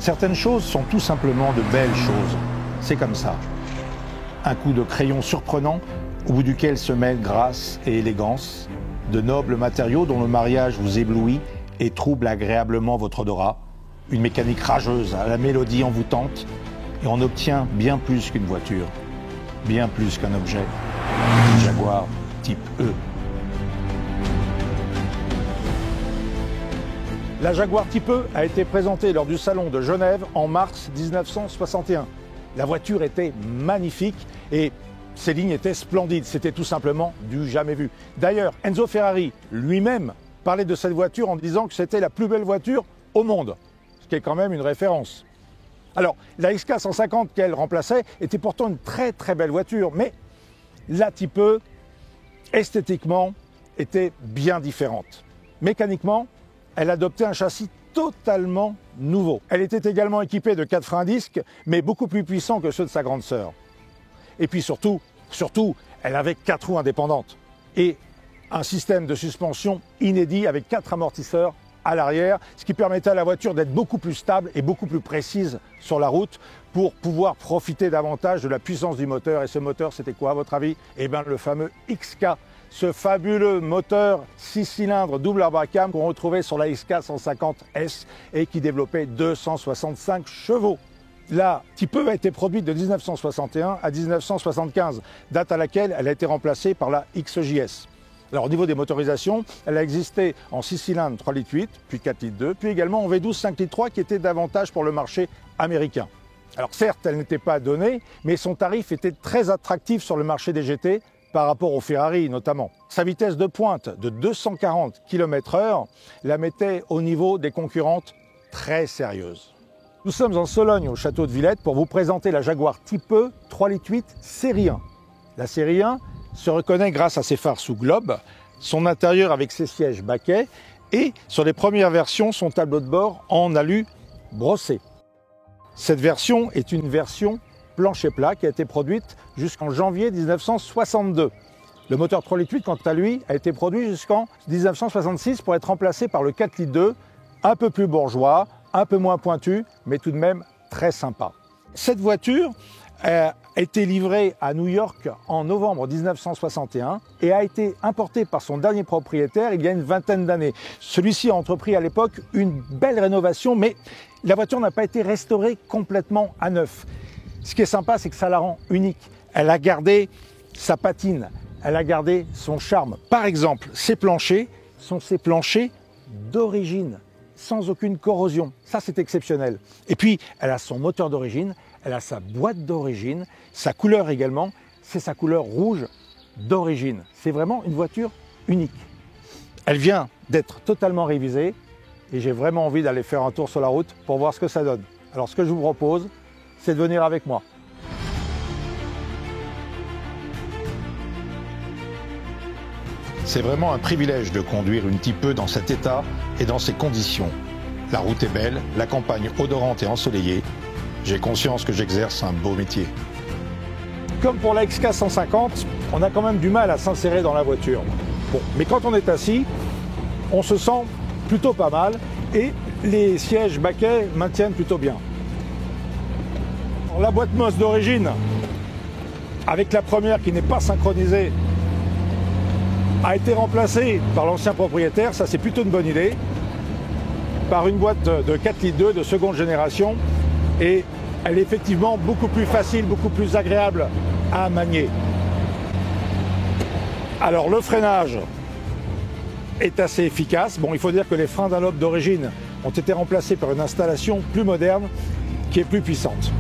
Certaines choses sont tout simplement de belles choses. C'est comme ça. Un coup de crayon surprenant, au bout duquel se mêlent grâce et élégance, de nobles matériaux dont le mariage vous éblouit et trouble agréablement votre odorat, une mécanique rageuse à la mélodie envoûtante, et on obtient bien plus qu'une voiture, bien plus qu'un objet, une Jaguar type E. La Jaguar type E a été présentée lors du salon de Genève en mars 1961. La voiture était magnifique et ses lignes étaient splendides. C'était tout simplement du jamais vu. D'ailleurs, Enzo Ferrari lui-même parlait de cette voiture en disant que c'était la plus belle voiture au monde, ce qui est quand même une référence. Alors, la XK 150 qu'elle remplaçait était pourtant une très très belle voiture, mais la type E, esthétiquement, était bien différente. Mécaniquement, elle adoptait un châssis totalement nouveau. Elle était également équipée de 4 freins à disque, mais beaucoup plus puissants que ceux de sa grande sœur. Et puis surtout, elle avait 4 roues indépendantes et un système de suspension inédit avec 4 amortisseurs à l'arrière, ce qui permettait à la voiture d'être beaucoup plus stable et beaucoup plus précise sur la route pour pouvoir profiter davantage de la puissance du moteur. Et ce moteur, c'était quoi à votre avis? Eh bien, le fameux XK, ce fabuleux moteur 6 cylindres double Abracam qu'on retrouvait sur la XK 150S et qui développait 265 chevaux. La type E a été produite de 1961 à 1975, date à laquelle elle a été remplacée par la XJS. Alors au niveau des motorisations, elle a existé en 6 cylindres 3,8 litres, puis 4,2 litres, puis également en V12 5,3 litres qui était davantage pour le marché américain. Alors certes, elle n'était pas donnée, mais son tarif était très attractif sur le marché des GT par rapport au Ferrari notamment. Sa vitesse de pointe de 240 km/h la mettait au niveau des concurrentes très sérieuses. Nous sommes en Sologne au château de Villette pour vous présenter la Jaguar type E 3,8 litres série 1. La série 1 se reconnaît grâce à ses phares sous globe, son intérieur avec ses sièges baquets et sur les premières versions son tableau de bord en alu brossé. Cette version est une version plancher plat qui a été produite jusqu'en janvier 1962. Le moteur 3,8 litres quant à lui a été produit jusqu'en 1966 pour être remplacé par le 4,2 litres, un peu plus bourgeois, un peu moins pointu, mais tout de même très sympa. Cette voiture a été livrée à New York en novembre 1961 et a été importée par son dernier propriétaire il y a une vingtaine d'années. Celui-ci a entrepris à l'époque une belle rénovation, mais la voiture n'a pas été restaurée complètement à neuf. Ce qui est sympa, c'est que ça la rend unique. Elle a gardé sa patine, elle a gardé son charme. Par exemple, ses planchers sont ces planchers d'origine, sans aucune corrosion. Ça, c'est exceptionnel. Et puis, elle a son moteur d'origine, elle a sa boîte d'origine, sa couleur également, c'est sa couleur rouge d'origine. C'est vraiment une voiture unique. Elle vient d'être totalement révisée et j'ai vraiment envie d'aller faire un tour sur la route pour voir ce que ça donne. Alors, ce que je vous propose, c'est de venir avec moi. C'est vraiment un privilège de conduire une type E dans cet état et dans ces conditions. La route est belle, la campagne odorante et ensoleillée. J'ai conscience que j'exerce un beau métier. Comme pour la XK 150, on a quand même du mal à s'insérer dans la voiture. Bon, mais quand on est assis, on se sent plutôt pas mal et les sièges baquets maintiennent plutôt bien. La boîte MOS d'origine, avec la première qui n'est pas synchronisée, a été remplacée par l'ancien propriétaire, ça c'est plutôt une bonne idée, par une boîte de 4,2 litres de seconde génération et elle est effectivement beaucoup plus facile, beaucoup plus agréable à manier. Alors le freinage est assez efficace. Bon, il faut dire que les freins Dunlop d'origine ont été remplacés par une installation plus moderne qui est plus puissante.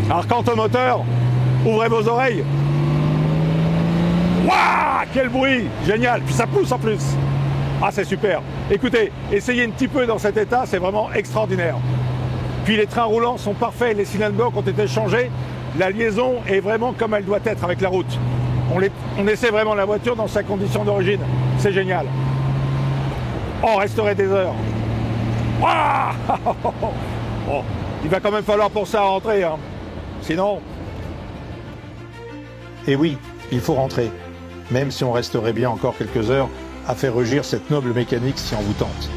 Alors quant au moteur, ouvrez vos oreilles. Waouh, quel bruit! Génial! Puis ça pousse en plus. Ah, c'est super. Écoutez, essayez un petit peu dans cet état, c'est vraiment extraordinaire. Puis les trains roulants sont parfaits, les cylindres blocs ont été changés. La liaison est vraiment comme elle doit être avec la route. On essaie vraiment la voiture dans sa condition d'origine. C'est génial. Oh, on resterait des heures. Waouh! Oh, il va quand même falloir pour ça rentrer, hein. Sinon... Et oui, il faut rentrer, même si on resterait bien encore quelques heures à faire rugir cette noble mécanique si envoûtante.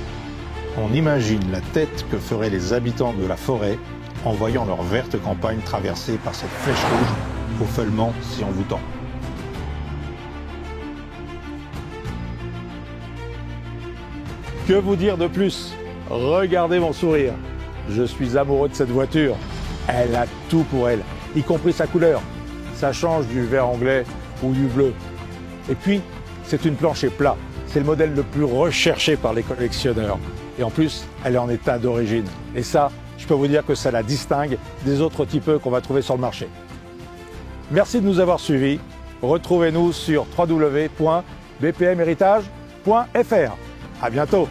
On imagine la tête que feraient les habitants de la forêt en voyant leur verte campagne traversée par cette flèche rouge au feuillement si envoûtant. Que vous dire de plus? Regardez mon sourire. Je suis amoureux de cette voiture. Elle a tout pour elle, y compris sa couleur. Ça change du vert anglais ou du bleu. Et puis, c'est une plancher plat. C'est le modèle le plus recherché par les collectionneurs. Et en plus, elle est en état d'origine. Et ça, je peux vous dire que ça la distingue des autres types qu'on va trouver sur le marché. Merci de nous avoir suivis. Retrouvez-nous sur www.bpmheritage.fr. À bientôt.